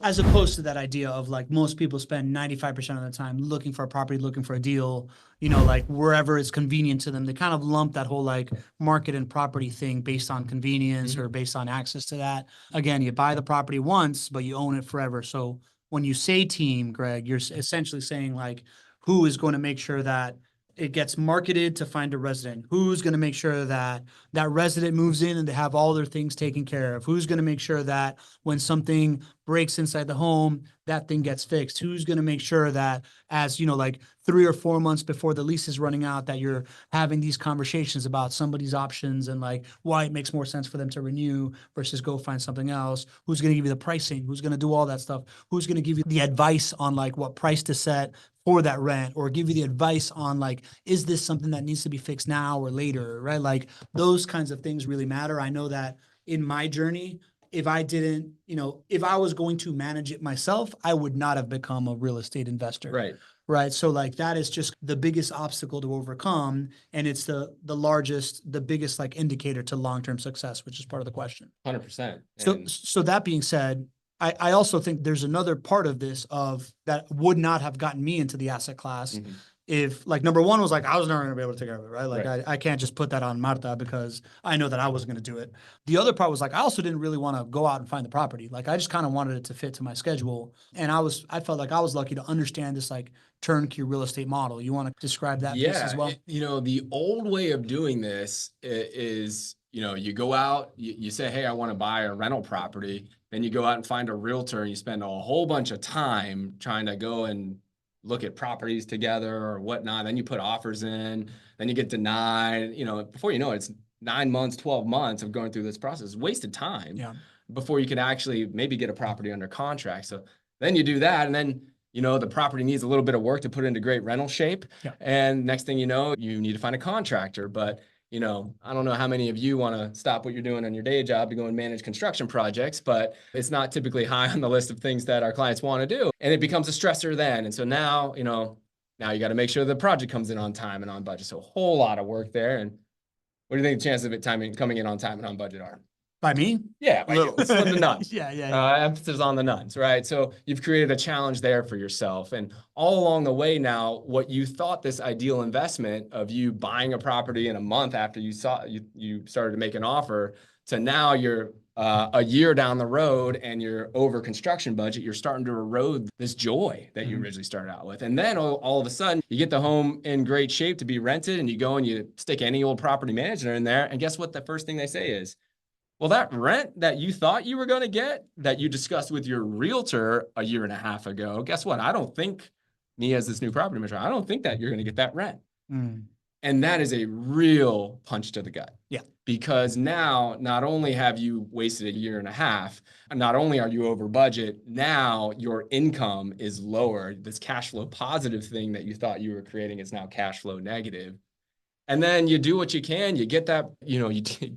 As opposed to that idea of like most people spend 95% of the time looking for a property, looking for a deal, like wherever it's convenient to them. They kind of lump that whole like market and property thing based on convenience or based on access to that. Again, you buy the property once, but you own it forever. So when you say team, Greg, you're essentially saying like, who is going to make sure that it gets marketed to find a resident? Who's going to make sure that that resident moves in and they have all their things taken care of? Who's going to make sure that when something breaks inside the home, that thing gets fixed? Who's going to make sure that as, like 3 or 4 months before the lease is running out, that you're having these conversations about somebody's options and like why it makes more sense for them to renew versus go find something else? Who's going to give you the pricing? Who's going to do all that stuff? Who's going to give you the advice on like what price to set for that rent, or give you the advice on like, is this something that needs to be fixed now or later, right? Like those kinds of things really matter. I know that in my journey, if I didn't, if I was going to manage it myself, I would not have become a real estate investor. Right. Right. So like that is just the biggest obstacle to overcome. And it's the biggest like indicator to long-term success, which is part of the question. 100%. So that being said, I also think there's another part of this of that would not have gotten me into the asset class if like number one was like I was never going to be able to take care of it, right? Like I can't just put that on Marta because I know that I wasn't going to do it. The other part was like I also didn't really want to go out and find the property. Like I just kind of wanted it to fit to my schedule, and I felt like I was lucky to understand this like turnkey real estate model. You want to describe that piece as well? The old way of doing this is, you go out, you say, hey, I want to buy a rental property. Then you go out and find a realtor and you spend a whole bunch of time trying to go and look at properties together or whatnot. Then you put offers in, then you get denied, before you know it, it's 9 months, 12 months of going through this process, wasted time before you can actually maybe get a property under contract. So then you do that. And then, the property needs a little bit of work to put it into great rental shape. Yeah. And next thing you know, you need to find a contractor. But I don't know how many of you want to stop what you're doing on your day job to go and manage construction projects, but it's not typically high on the list of things that our clients want to do. And it becomes a stressor then. And so now, now you got to make sure the project comes in on time and on budget. So a whole lot of work there. And what do you think the chances of it coming in on time and on budget are? By me? Yeah, by you. Slim to none. Yeah. Emphasis on the nuns, right? So you've created a challenge there for yourself. And all along the way now, what you thought this ideal investment of you buying a property in a month after you started to make an offer to now you're a year down the road and you're over construction budget, you're starting to erode this joy that you originally started out with. And then all of a sudden you get the home in great shape to be rented and you go and you stick any old property manager in there. And guess what? The first thing they say is, well, that rent that you thought you were going to get that you discussed with your realtor a year and a half ago, guess what? I don't think me as this new property manager, I don't think that you're going to get that rent. And that is a real punch to the gut. Yeah. Because now not only have you wasted a year and a half, not only are you over budget, now your income is lower. This cash flow positive thing that you thought you were creating is now cash flow negative. And then you do what you can. You get that, you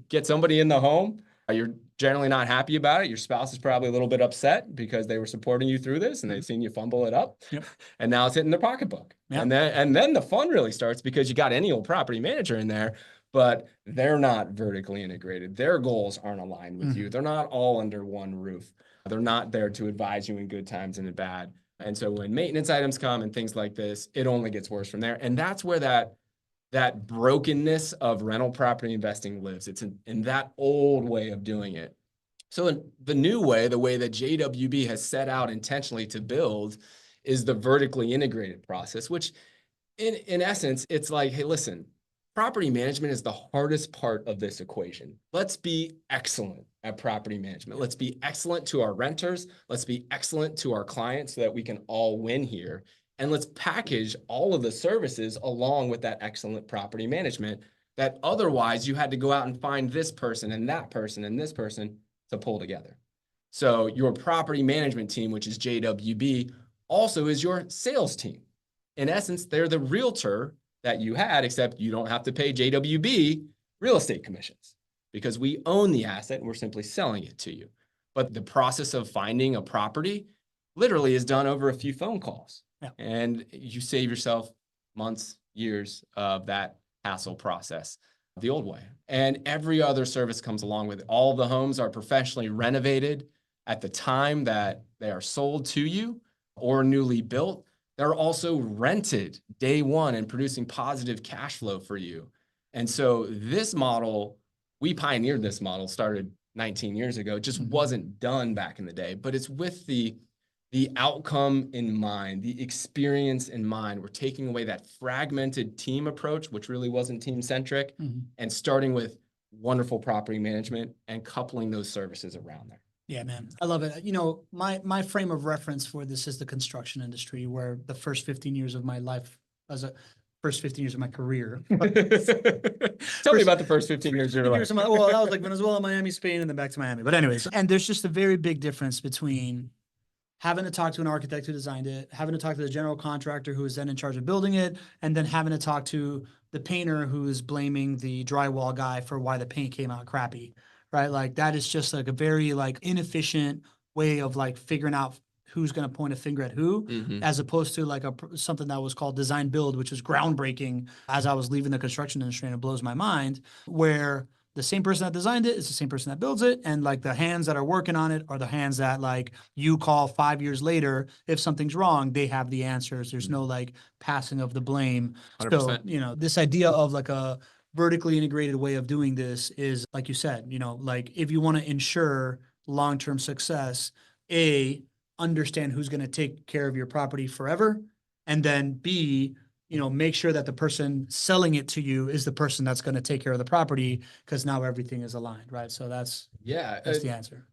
get somebody in the home. You're generally not happy about it. Your spouse is probably a little bit upset because they were supporting you through this and they've seen you fumble it up. Yep. And now it's hitting their pocketbook. Yep. And then the fun really starts because you got any old property manager in there, but they're not vertically integrated. Their goals aren't aligned with you. They're not all under one roof. They're not there to advise you in good times and in bad. And so when maintenance items come and things like this, it only gets worse from there. And that's where that brokenness of rental property investing lives. It's in that old way of doing it. So in the new way, the way that JWB has set out intentionally to build is the vertically integrated process, which in essence, it's like, hey, listen, property management is the hardest part of this equation. Let's be excellent at property management. Let's be excellent to our renters. Let's be excellent to our clients so that we can all win here. And let's package all of the services along with that excellent property management that otherwise you had to go out and find this person and that person and this person to pull together. So your property management team, which is JWB, also is your sales team. In essence, they're the realtor that you had, except you don't have to pay JWB real estate commissions because we own the asset and we're simply selling it to you. But the process of finding a property literally is done over a few phone calls. Yeah. And you save yourself months, years of that hassle process the old way. And every other service comes along with it. All of the homes are professionally renovated. at the time that they are sold to you or newly built, they're also rented day one and producing positive cash flow for you. And so this model, we pioneered this model, started 19 years ago. It just wasn't done back in the day, but it's with the outcome in mind, the experience in mind. We're taking away that fragmented team approach, which really wasn't team-centric, and starting with wonderful property management and coupling those services around there. Yeah, man. I love it. You know, my frame of reference for this is the construction industry, where the first 15 years of my life first 15 years of my career. Tell me about the first 15 years of your life. Well, that was like Venezuela, Miami, Spain, and then back to Miami. But anyways, and there's just a very big difference between having to talk to an architect who designed it, having to talk to the general contractor who is then in charge of building it, and then having to talk to the painter who is blaming the drywall guy for why the paint came out crappy, right? Like that is just like a very like inefficient way of like figuring out who's going to point a finger at who, as opposed to like something that was called design build, which was groundbreaking as I was leaving the construction industry, and it blows my mind, where the same person that designed it is the same person that builds it. And like the hands that are working on it are the hands that like you call 5 years later. If something's wrong, they have the answers. There's no like passing of the blame. 100%. So, you know, this idea of like a vertically integrated way of doing this is, like you said, you know, like if you want to ensure long-term success, understand who's going to take care of your property forever. And then B, you know, make sure that the person selling it to you is the person that's going to take care of the property, because now everything is aligned, right? So that's the answer.